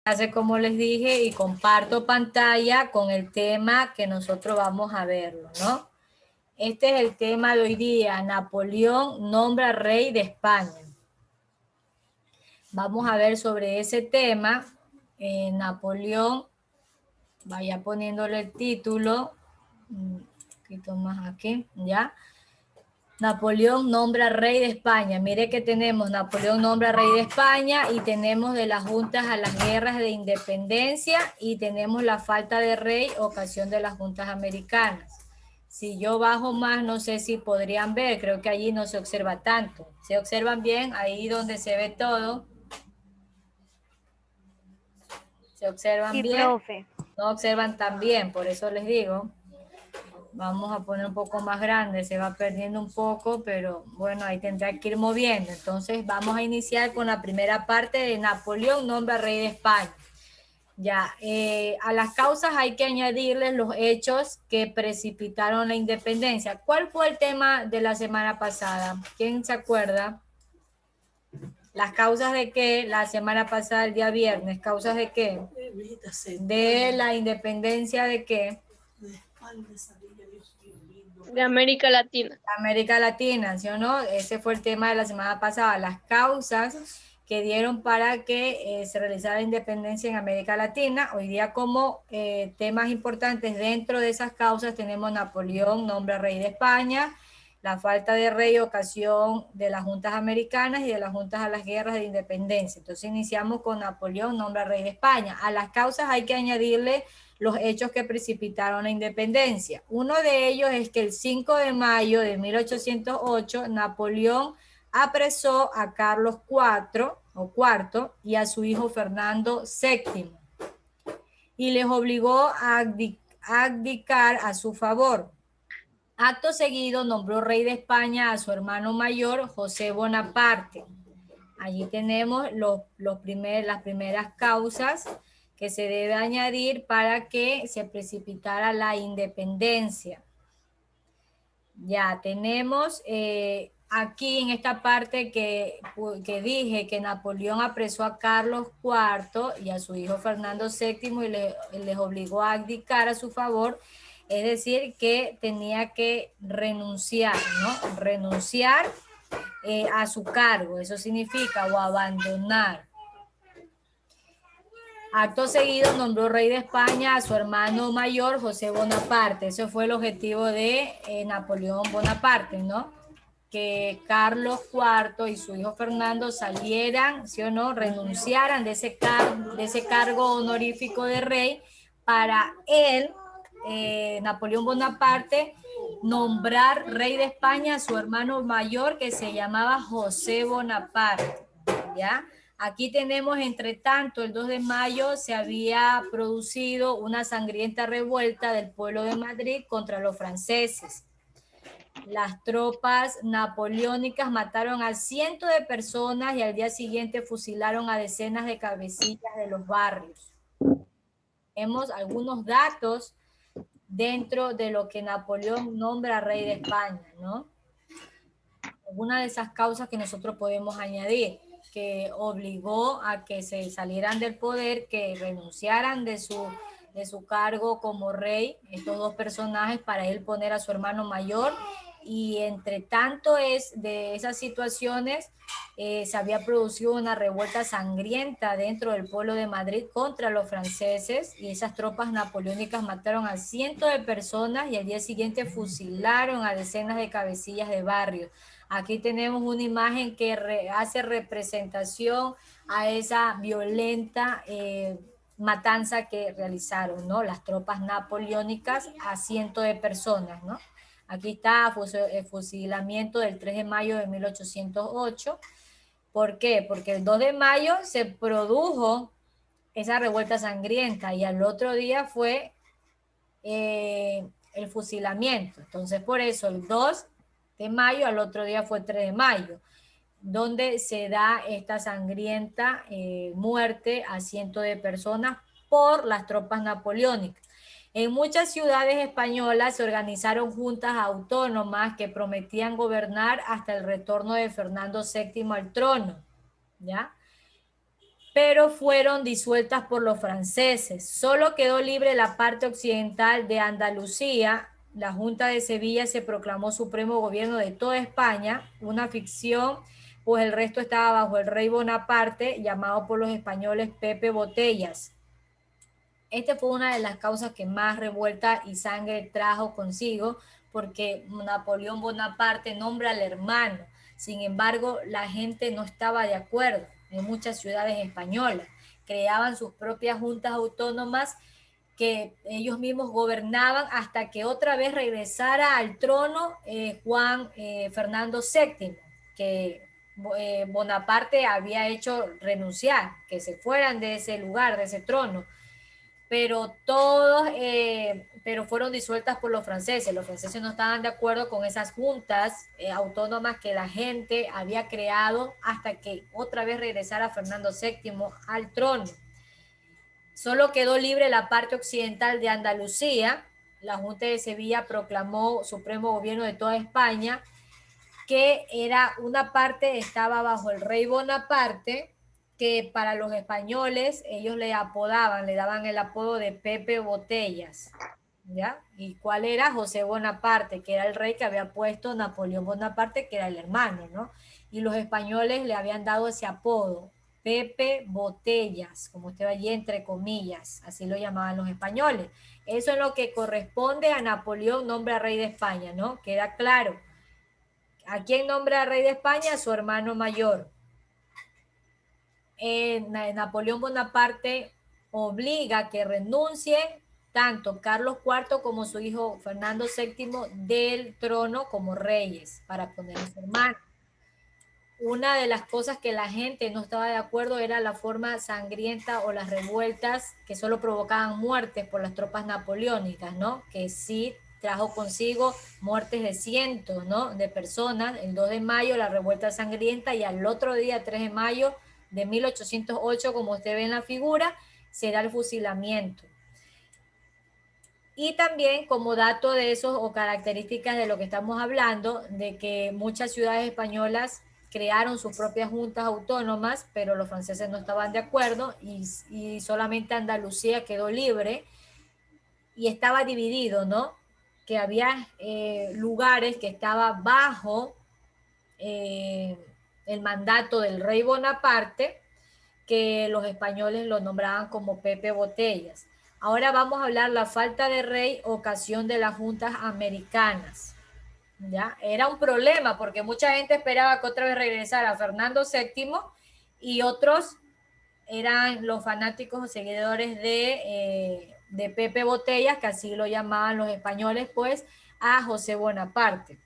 Hace como les dije y comparto pantalla con el tema que nosotros vamos a verlo, ¿no? Este es el tema de hoy día, Napoleón nombra rey de España. Vamos a ver sobre ese tema. Napoleón, vaya poniéndole el título, un poquito más aquí, ¿ya? Napoleón nombra rey de España. Mire que tenemos Napoleón nombra rey de España y tenemos de las juntas a las guerras de independencia y tenemos la falta de rey, ocasión de las juntas americanas. Si yo bajo más, no sé si podrían ver, creo que allí no se observa tanto. ¿Se observan bien? Ahí donde se ve todo. ¿Se observan Sí, bien? profe. No observan tan bien, por eso les digo. Vamos a poner un poco más grande, se va perdiendo un poco, pero bueno, ahí tendrá que ir moviendo. Entonces vamos a iniciar con la primera parte de Napoleón nombra rey de España. Ya, a las causas hay que añadirles los hechos que precipitaron la independencia. ¿Cuál fue el tema de la semana pasada? ¿Quién se acuerda? ¿Las causas de qué? La semana pasada, el día viernes, ¿causas de qué? De la independencia de qué? De América Latina. América Latina, ¿sí o no? Ese fue el tema de la semana pasada, las causas que dieron para que se realizara la independencia en América Latina. Hoy día como temas importantes dentro de esas causas tenemos Napoleón, nombra rey de España, la falta de rey, ocasión de las juntas americanas y de las juntas a las guerras de independencia. Entonces iniciamos con Napoleón, nombra rey de España. A las causas hay que añadirle los hechos que precipitaron la independencia. Uno de ellos es que el 5 de mayo de 1808 Napoleón apresó a Carlos IV y a su hijo Fernando VII y les obligó a abdicar a su favor. Acto seguido nombró rey de España a su hermano mayor José Bonaparte. Allí tenemos las primeras causas que se debe añadir para que se precipitara la independencia. Ya tenemos aquí en esta parte que dije que Napoleón apresó a Carlos IV y a su hijo Fernando VII y les obligó a abdicar a su favor, es decir, que tenía que renunciar, ¿no? Renunciar a su cargo, eso significa, o abandonar. Acto seguido nombró rey de España a su hermano mayor José Bonaparte. Eso fue el objetivo de Napoleón Bonaparte, ¿no? Que Carlos IV y su hijo Fernando salieran, ¿sí o no? Renunciaran de ese cargo honorífico de rey para él, Napoleón Bonaparte, nombrar rey de España a su hermano mayor que se llamaba José Bonaparte, ¿ya? Aquí tenemos, entre tanto, el 2 de mayo se había producido una sangrienta revuelta del pueblo de Madrid contra los franceses. Las tropas napoleónicas mataron a cientos de personas y al día siguiente fusilaron a decenas de cabecillas de los barrios. Tenemos algunos datos dentro de lo que Napoleón nombra rey de España, ¿no? Alguna de esas causas que nosotros podemos añadir, que obligó a que se salieran del poder, que renunciaran de su cargo como rey, estos dos personajes, para él poner a su hermano mayor. Y entre tanto de esas situaciones, se había producido una revuelta sangrienta dentro del pueblo de Madrid contra los franceses y esas tropas napoleónicas mataron a cientos de personas y al día siguiente fusilaron a decenas de cabecillas de barrios. Aquí tenemos una imagen que hace representación a esa violenta matanza que realizaron, ¿no? Las tropas napoleónicas a cientos de personas, ¿no? Aquí está el fusilamiento del 3 de mayo de 1808. ¿Por qué? Porque el 2 de mayo se produjo esa revuelta sangrienta y al otro día fue el fusilamiento. Entonces, por eso el 2 de mayo, al otro día fue 3 de mayo, donde se da esta sangrienta muerte a cientos de personas por las tropas napoleónicas. En muchas ciudades españolas se organizaron juntas autónomas que prometían gobernar hasta el retorno de Fernando VII al trono, ¿ya? pero fueron disueltas por los franceses. Solo quedó libre la parte occidental de Andalucía. La Junta de Sevilla se proclamó supremo gobierno de toda España, una ficción, pues el resto estaba bajo el rey Bonaparte, llamado por los españoles Pepe Botellas. Esta fue una de las causas que más revuelta y sangre trajo consigo, porque Napoleón Bonaparte nombra al hermano. Sin embargo, la gente no estaba de acuerdo en muchas ciudades españolas. Creaban sus propias juntas autónomas que ellos mismos gobernaban hasta que otra vez regresara al trono Juan Fernando VII, que Bonaparte había hecho renunciar, que se fueran de ese lugar, de ese trono, pero fueron disueltas por los franceses. Los franceses no estaban de acuerdo con esas juntas autónomas que la gente había creado hasta que otra vez regresara Fernando VII al trono. Solo quedó libre la parte occidental de Andalucía. La Junta de Sevilla proclamó supremo gobierno de toda España, que era una parte, estaba bajo el rey Bonaparte, que para los españoles ellos le apodaban, le daban el apodo de Pepe Botellas, ¿ya? ¿Y cuál era? José Bonaparte, que era el rey que había puesto Napoleón Bonaparte, que era el hermano, ¿no? Y los españoles le habían dado ese apodo, Pepe Botellas, como usted ve allí entre comillas, así lo llamaban los españoles. Eso es lo que corresponde a Napoleón, nombre a rey de España, ¿no? Queda claro. ¿A quién nombra rey de España? A su hermano mayor. Napoleón Bonaparte obliga a que renuncien tanto Carlos IV como su hijo Fernando VII del trono como reyes para poner a su hermano. Una de las cosas que la gente no estaba de acuerdo era la forma sangrienta o las revueltas que solo provocaban muertes por las tropas napoleónicas, ¿no? Que sí trajo consigo muertes de cientos, ¿no? De personas. El 2 de mayo la revuelta sangrienta y al otro día, 3 de mayo de 1808, como usted ve en la figura, será el fusilamiento. Y también como dato de esos o características de lo que estamos hablando, de que muchas ciudades españolas crearon sus propias juntas autónomas, pero los franceses no estaban de acuerdo y solamente Andalucía quedó libre y estaba dividido, ¿no? Que había lugares que estaban bajo el mandato del rey Bonaparte, que los españoles lo nombraban como Pepe Botellas. Ahora vamos a hablar la falta de rey, ocasión de las juntas americanas. ¿Ya? Era un problema porque mucha gente esperaba que otra vez regresara Fernando VII y otros eran los fanáticos o seguidores de Pepe Botellas, que así lo llamaban los españoles, pues, a José Bonaparte.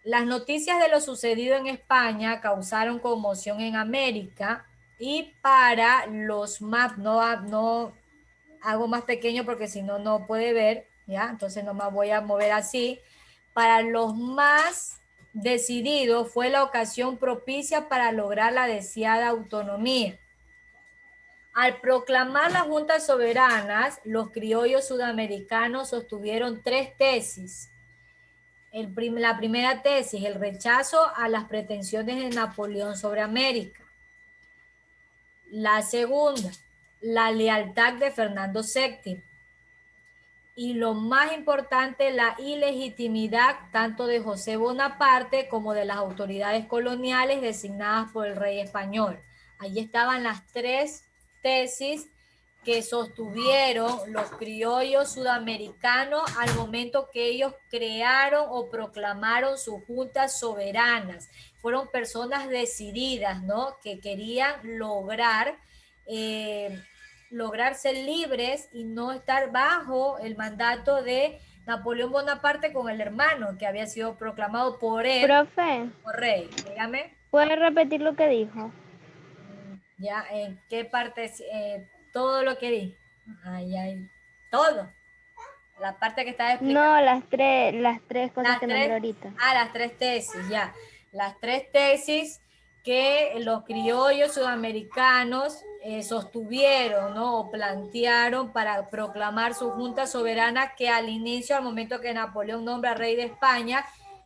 Las noticias de lo sucedido en España causaron conmoción en América y para los más, no hago más pequeño porque si no, no puede ver, ¿ya? Entonces nomás voy a mover así. Para los más decididos fue la ocasión propicia para lograr la deseada autonomía. Al proclamar las juntas soberanas, los criollos sudamericanos sostuvieron tres tesis. La primera tesis, el rechazo a las pretensiones de Napoleón sobre América. La segunda, la lealtad de Fernando VII. Y lo más importante, la ilegitimidad tanto de José Bonaparte como de las autoridades coloniales designadas por el rey español. Allí estaban las tres tesis que sostuvieron los criollos sudamericanos al momento que ellos crearon o proclamaron sus juntas soberanas. Fueron personas decididas, ¿no? Que querían lograr ser libres y no estar bajo el mandato de Napoleón Bonaparte con el hermano que había sido proclamado por él Profe, como rey. Dígame. ¿puede repetir lo que dijo? Ya, ¿en qué parte? Todo lo que di. Ay, ay, todo. La parte que estaba explicando. No, las tres cosas que nombró ahorita. Las tres tesis, ya. Las tres tesis que los criollos sudamericanos sostuvieron, ¿no? O plantearon para proclamar su junta soberana, que al inicio, al momento que Napoleón nombra rey de España,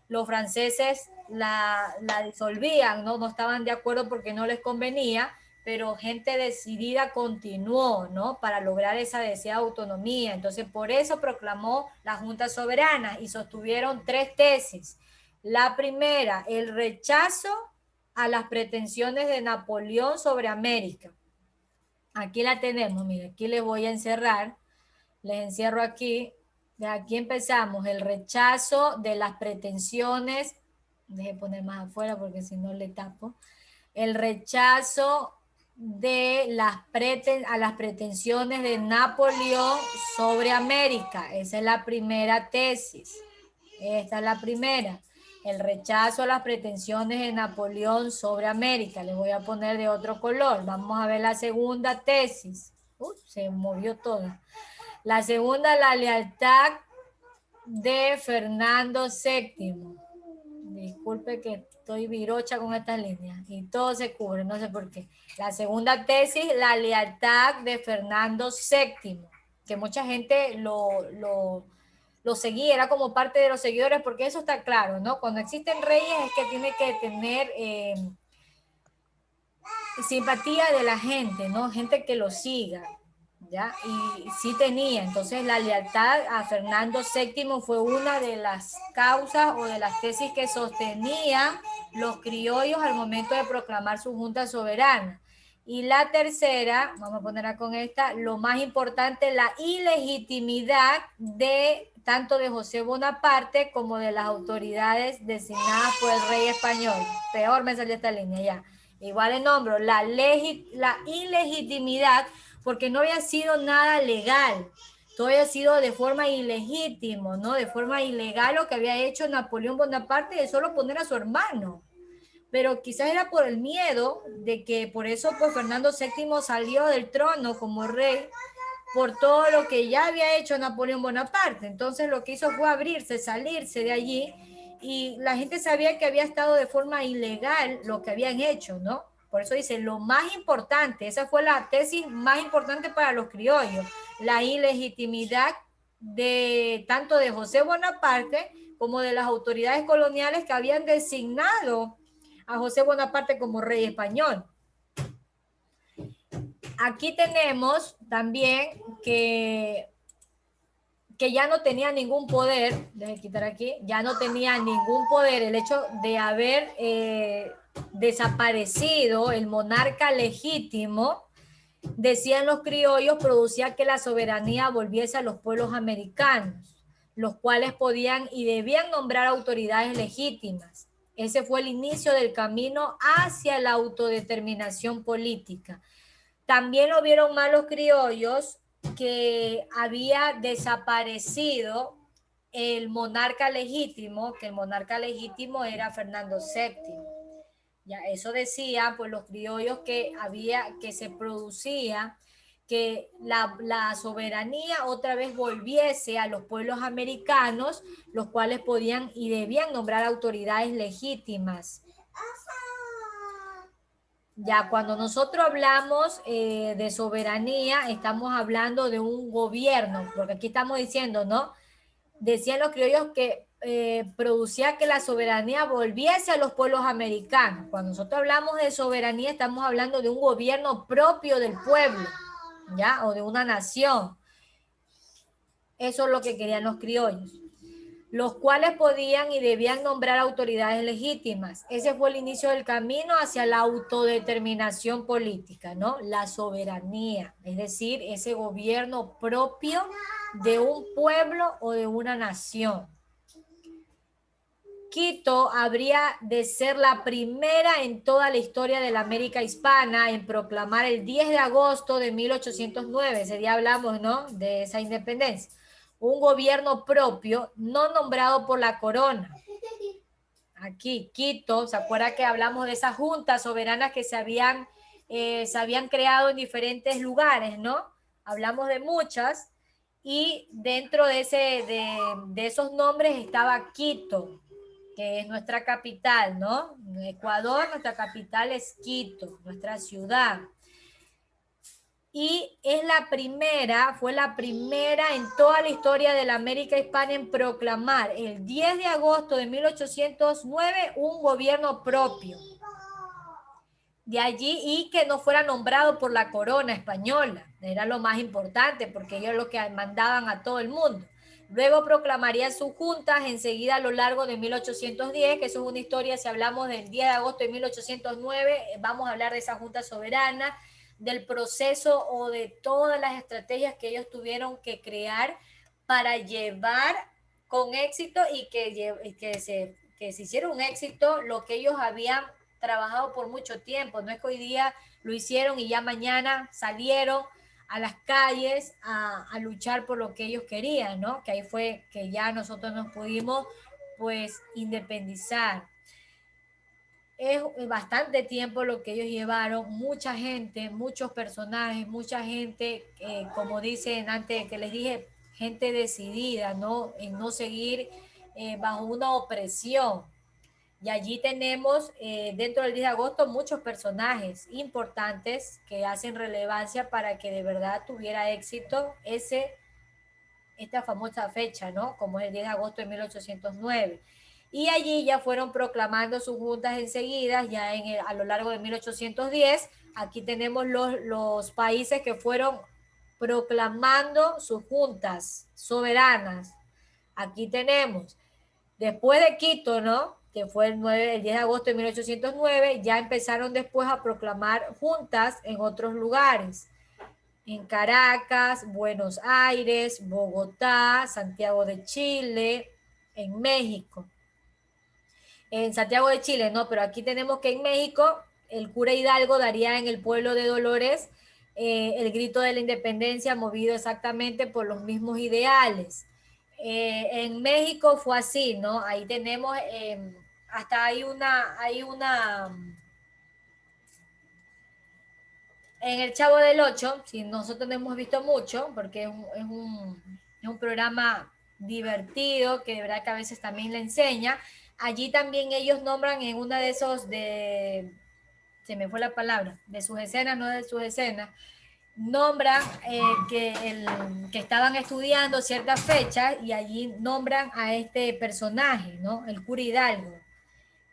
los franceses la disolvían, ¿no? No estaban de acuerdo porque no les convenía, pero gente decidida continuó, ¿no? Para lograr esa deseada autonomía. Entonces, por eso proclamó la Junta Soberana y sostuvieron 3 tesis. La primera, el rechazo a las pretensiones de Napoleón sobre América. Aquí la tenemos, mira, aquí les voy a encerrar, les encierro aquí. De aquí empezamos, el rechazo de las pretensiones, deje poner más afuera porque si no le tapo, el rechazo de las pretensiones de Napoleón sobre América. Esa es la primera tesis. Esta es la primera. El rechazo a las pretensiones de Napoleón sobre América. Les voy a poner de otro color. Vamos a ver la segunda tesis. Se movió toda. La segunda, la lealtad de Fernando VII. Disculpe que estoy virocha con estas líneas y todo se cubre, no sé por qué. La segunda tesis, la lealtad de Fernando VII, que mucha gente lo seguía, era como parte de los seguidores, porque eso está claro, ¿no? Cuando existen reyes es que tiene que tener simpatía de la gente, ¿no? Gente que lo siga, ¿ya? Y sí tenía, entonces la lealtad a Fernando VII fue una de las causas o de las tesis que sostenían los criollos al momento de proclamar su junta soberana. Y la tercera, vamos a ponerla con esta, lo más importante, la ilegitimidad de tanto de José Bonaparte como de las autoridades designadas por el rey español. Peor me salió esta línea ya. Igual en nombro, la ilegitimidad, porque no había sido nada legal, todo había sido de forma ilegítimo, ¿no? De forma ilegal lo que había hecho Napoleón Bonaparte de solo poner a su hermano. Pero quizás era por el miedo de que por eso pues Fernando VII salió del trono como rey por todo lo que ya había hecho Napoleón Bonaparte. Entonces lo que hizo fue abrirse, salirse de allí, y la gente sabía que había estado de forma ilegal lo que habían hecho, ¿no? Por eso dice, lo más importante, esa fue la tesis más importante para los criollos, la ilegitimidad de tanto de José Bonaparte como de las autoridades coloniales que habían designado a José Bonaparte como rey español. Aquí tenemos también que ya no tenía ningún poder, déjenme quitar aquí, ya no tenía ningún poder el hecho de haber desaparecido el monarca legítimo, decían los criollos, producía que la soberanía volviese a los pueblos americanos, los cuales podían y debían nombrar autoridades legítimas. Ese fue el inicio del camino hacia la autodeterminación política. También lo vieron mal los criollos que había desaparecido el monarca legítimo, que el monarca legítimo era Fernando VII. Ya, eso decía, pues los criollos que se producía que la soberanía otra vez volviese a los pueblos americanos, los cuales podían y debían nombrar autoridades legítimas. Ya, cuando nosotros hablamos de soberanía, estamos hablando de un gobierno, porque aquí estamos diciendo, ¿no? Decían los criollos que producía que la soberanía volviese a los pueblos americanos. Cuando nosotros hablamos de soberanía, estamos hablando de un gobierno propio del pueblo, ¿ya? O de una nación. Eso es lo que querían los criollos, los cuales podían y debían nombrar autoridades legítimas. Ese fue el inicio del camino hacia la autodeterminación política, ¿no? La soberanía, es decir, ese gobierno propio de un pueblo o de una nación. Quito habría de ser la primera en toda la historia de la América hispana en proclamar el 10 de agosto de 1809, ese día hablamos, ¿no?, de esa independencia, un gobierno propio no nombrado por la corona. Aquí, Quito, ¿se acuerda que hablamos de esas juntas soberanas que se habían creado en diferentes lugares, ¿no? Hablamos de muchas, y dentro de esos nombres estaba Quito, que es nuestra capital, ¿no? En Ecuador, nuestra capital es Quito, nuestra ciudad. Y fue la primera en toda la historia de la América hispana en proclamar el 10 de agosto de 1809 un gobierno propio. de allí y que no fuera nombrado por la corona española. Era lo más importante porque ellos lo que mandaban a todo el mundo. Luego proclamaría sus juntas enseguida a lo largo de 1810, que eso es una historia, si hablamos del 10 de agosto de 1809, vamos a hablar de esa junta soberana, del proceso o de todas las estrategias que ellos tuvieron que crear para llevar con éxito y que se hiciera un éxito lo que ellos habían trabajado por mucho tiempo. No es que hoy día lo hicieron y ya mañana salieron a las calles a luchar por lo que ellos querían, ¿no? Que ahí fue que ya nosotros nos pudimos pues independizar. Es bastante tiempo lo que ellos llevaron, mucha gente, muchos personajes, mucha gente, como dicen antes que les dije, gente decidida, ¿no? En no seguir bajo una opresión. Y allí tenemos dentro del 10 de agosto muchos personajes importantes que hacen relevancia para que de verdad tuviera éxito esta famosa fecha, ¿no? Como es el 10 de agosto de 1809. Y allí ya fueron proclamando sus juntas enseguida, ya a lo largo de 1810. Aquí tenemos los países que fueron proclamando sus juntas soberanas. Aquí tenemos, después de Quito, ¿no? Que fue el 10 de agosto de 1809, ya empezaron después a proclamar juntas en otros lugares. En Caracas, Buenos Aires, Bogotá, Santiago de Chile, en México. En Santiago de Chile, no, pero aquí tenemos que en México el cura Hidalgo daría en el pueblo de Dolores el grito de la independencia movido exactamente por los mismos ideales. En México fue así, ¿no? Ahí tenemos, hasta hay una, en el Chavo del Ocho, si nosotros no hemos visto mucho, porque es un programa divertido, que de verdad que a veces también le enseña, allí también ellos nombran en una de esos se me fue la palabra, de sus escenas, no de sus escenas, nombran que estaban estudiando ciertas fechas y allí nombran a este personaje, ¿no? El cura Hidalgo,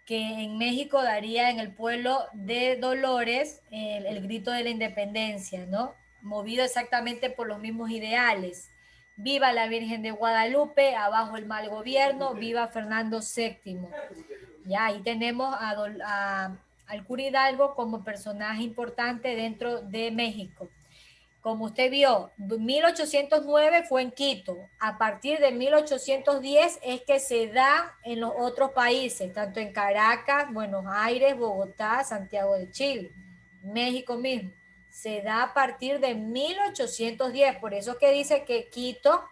que en México daría en el pueblo de Dolores el grito de la independencia, ¿no? Movido exactamente por los mismos ideales. Viva la Virgen de Guadalupe, abajo el mal gobierno, viva Fernando VII. Ya ahí tenemos al cura Hidalgo como personaje importante dentro de México. Como usted vio, 1809 fue en Quito. A partir de 1810 es que se da en los otros países, tanto en Caracas, Buenos Aires, Bogotá, Santiago de Chile, México mismo. Se da a partir de 1810. Por eso que dice que Quito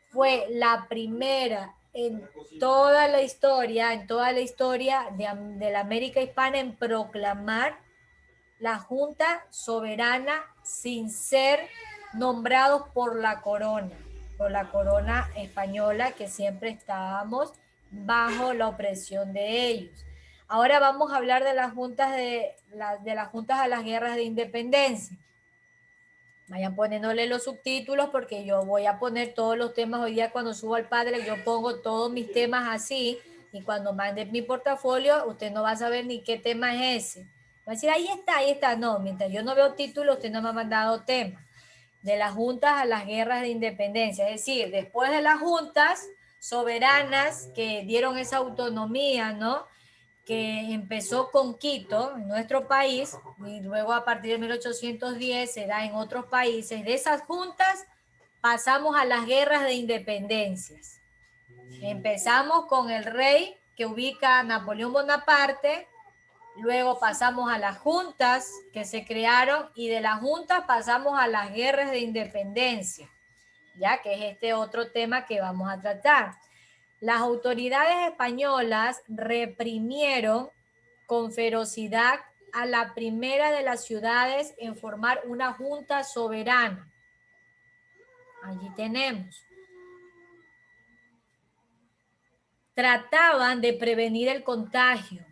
fue la primera en toda la historia, de la América hispana en proclamar la Junta Soberana sin ser nombrados por la corona española, que siempre estábamos bajo la opresión de ellos. Ahora vamos a hablar de las juntas de las juntas a las guerras de independencia. Vayan poniéndole los subtítulos porque yo voy a poner todos los temas hoy día cuando subo al Padre, yo pongo todos mis temas así y cuando mande mi portafolio usted no va a saber ni qué tema es ese. Va a decir, ahí está. No, mientras yo no veo título, usted no me ha mandado tema. De las juntas a las guerras de independencia. Es decir, después de las juntas soberanas que dieron esa autonomía, ¿no? Que empezó con Quito, en nuestro país, y luego a partir de 1810 se da en otros países. De esas juntas pasamos a las guerras de independencias. Empezamos con el rey que ubica a Napoleón Bonaparte, luego pasamos a las juntas que se crearon y de las juntas pasamos a las guerras de independencia, ya que es este otro tema que vamos a tratar. Las autoridades españolas reprimieron con ferocidad a la primera de las ciudades en formar una junta soberana. Allí tenemos. Trataban de prevenir el contagio.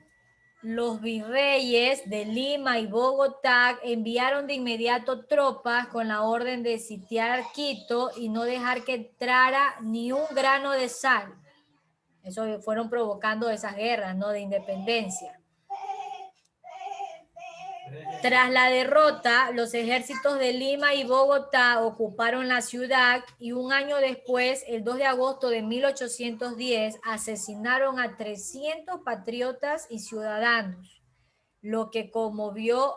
Los virreyes de Lima y Bogotá enviaron de inmediato tropas con la orden de sitiar Quito y no dejar que entrara ni un grano de sal. Eso fueron provocando esas guerras, ¿no? De independencia. Tras la derrota, los ejércitos de Lima y Bogotá ocuparon la ciudad y un año después, el 2 de agosto de 1810, asesinaron a 300 patriotas y ciudadanos, lo que conmovió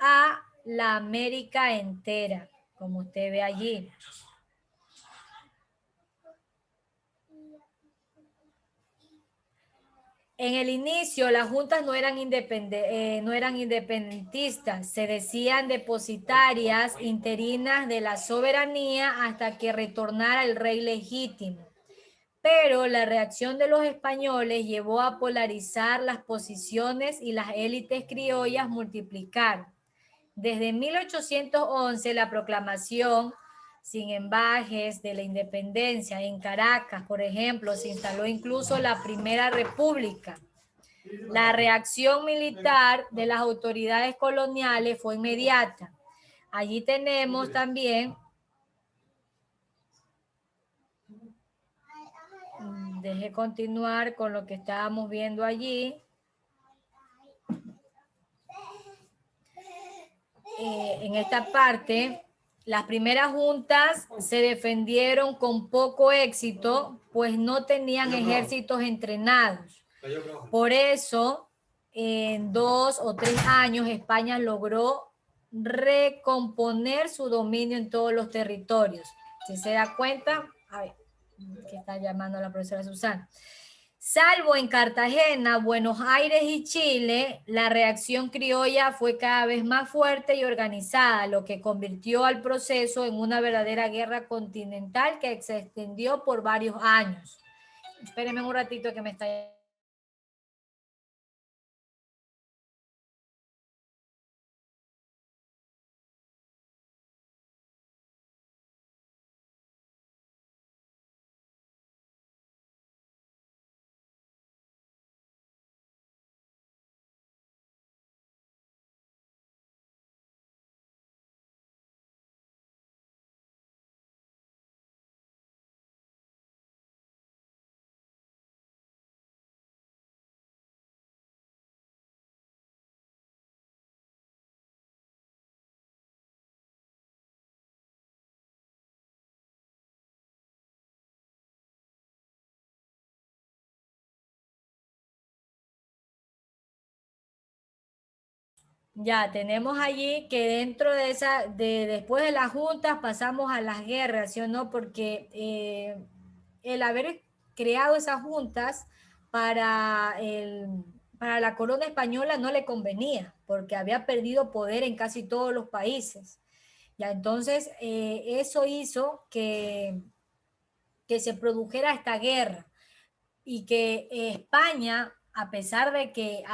a la América entera, como usted ve allí. En el inicio, las juntas no eran independentistas, se decían depositarias interinas de la soberanía hasta que retornara el rey legítimo. Pero la reacción de los españoles llevó a polarizar las posiciones y las élites criollas multiplicaron. Desde 1811, la proclamación sin embajes de la independencia en Caracas, por ejemplo, se instaló incluso la Primera República. La reacción militar de las autoridades coloniales fue inmediata. Allí tenemos también, deje continuar con lo que estábamos viendo allí. En esta parte, las primeras juntas se defendieron con poco éxito, pues no tenían ejércitos entrenados. Por eso, en 2 o 3 años, España logró recomponer su dominio en todos los territorios. Si se da cuenta, a ver, que está llamando a la profesora Susana. Salvo en Cartagena, Buenos Aires y Chile, la reacción criolla fue cada vez más fuerte y organizada, lo que convirtió al proceso en una verdadera guerra continental que se extendió por varios años. Espérenme un ratito que me está... Ya, tenemos allí que dentro de después de las juntas pasamos a las guerras, ¿sí o no? Porque el haber creado esas juntas para, para la corona española no le convenía, porque había perdido poder en casi todos los países. Ya, entonces eso hizo que se produjera esta guerra y que España, a pesar de que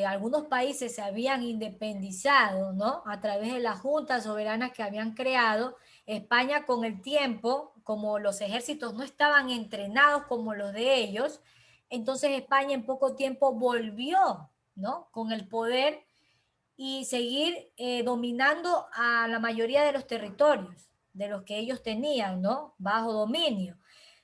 algunos países se habían independizado, ¿no? A través de las juntas soberanas que habían creado, España con el tiempo, como los ejércitos no estaban entrenados como los de ellos, entonces España en poco tiempo volvió, ¿no? Con el poder y seguir dominando a la mayoría de los territorios de los que ellos tenían, ¿no? Bajo dominio.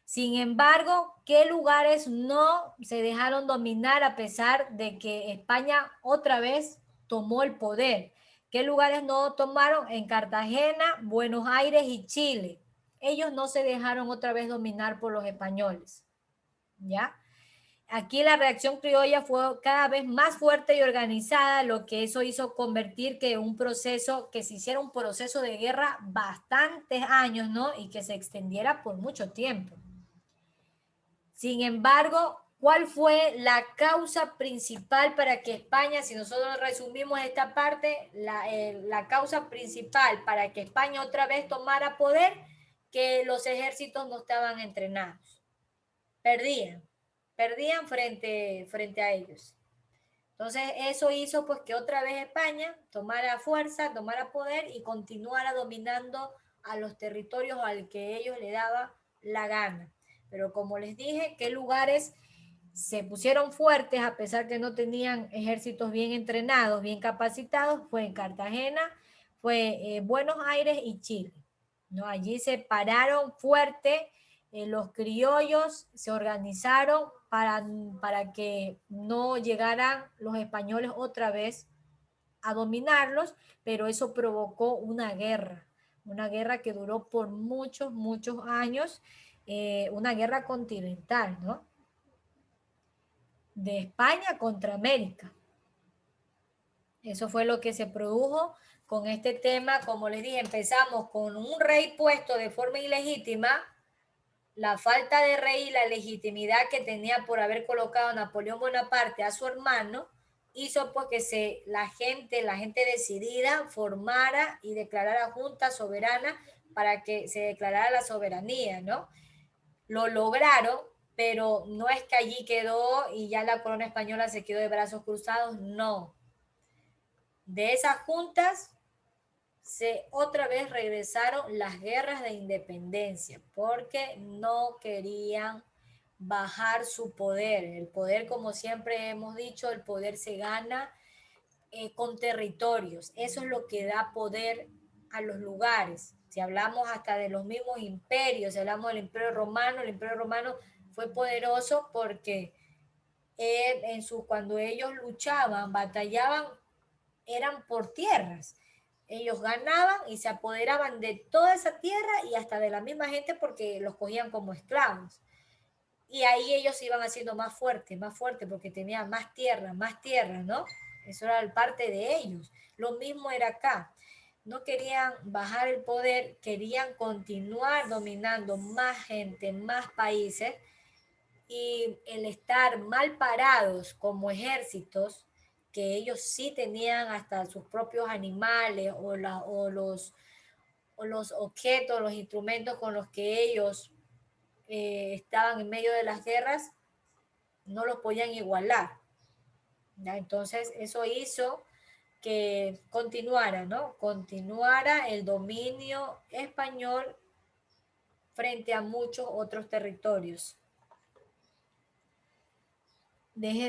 Sin embargo, ¿qué lugares no se dejaron dominar a pesar de que España otra vez tomó el poder? ¿Qué lugares no tomaron? En Cartagena, Buenos Aires y Chile. Ellos no se dejaron otra vez dominar por los españoles, ¿ya? Aquí la reacción criolla fue cada vez más fuerte y organizada, lo que eso hizo convertir que se hiciera un proceso de guerra bastantes años, ¿no? Y que se extendiera por mucho tiempo. Sin embargo, ¿cuál fue la causa principal para que España, si nosotros resumimos esta parte, la causa principal para que España otra vez tomara poder? Que los ejércitos no estaban entrenados. Perdían frente a ellos. Entonces eso hizo pues que otra vez España tomara fuerza, tomara poder y continuara dominando a los territorios al que ellos le daba la gana. Pero como les dije, ¿qué lugares se pusieron fuertes a pesar que no tenían ejércitos bien entrenados, bien capacitados? Fue en Cartagena, fue Buenos Aires y Chile, ¿no? Allí se pararon fuerte los criollos se organizaron para que no llegaran los españoles otra vez a dominarlos, pero eso provocó una guerra que duró por muchos, muchos años, una guerra continental, ¿no? De España contra América. Eso fue lo que se produjo con este tema. Como les dije, empezamos con un rey puesto de forma ilegítima, la falta de rey y la legitimidad que tenía por haber colocado Napoleón Bonaparte a su hermano, hizo pues que la gente decidida formara y declarara junta soberana para que se declarara la soberanía, ¿no? Lo lograron, pero no es que allí quedó y ya la corona española se quedó de brazos cruzados, no. De esas juntas otra vez regresaron las guerras de independencia, porque no querían bajar su poder. El poder, como siempre hemos dicho, el poder se gana con territorios. Eso es lo que da poder a los lugares. Si hablamos hasta de los mismos imperios, si hablamos del Imperio Romano, el Imperio Romano fue poderoso porque cuando ellos luchaban, batallaban, eran por tierras. Ellos ganaban y se apoderaban de toda esa tierra y hasta de la misma gente porque los cogían como esclavos. Y ahí ellos iban haciendo más fuerte, porque tenían más tierra, ¿no? Eso era parte de ellos. Lo mismo era acá. No querían bajar el poder, querían continuar dominando más gente, más países, y el estar mal parados como ejércitos, que ellos sí tenían hasta sus propios animales o los objetos, los instrumentos con los que ellos estaban en medio de las guerras, no los podían igualar, ¿ya? Entonces eso hizo que continuara, ¿no? Continuara el dominio español frente a muchos otros territorios.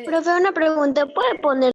Profe, una pregunta, ¿puede poner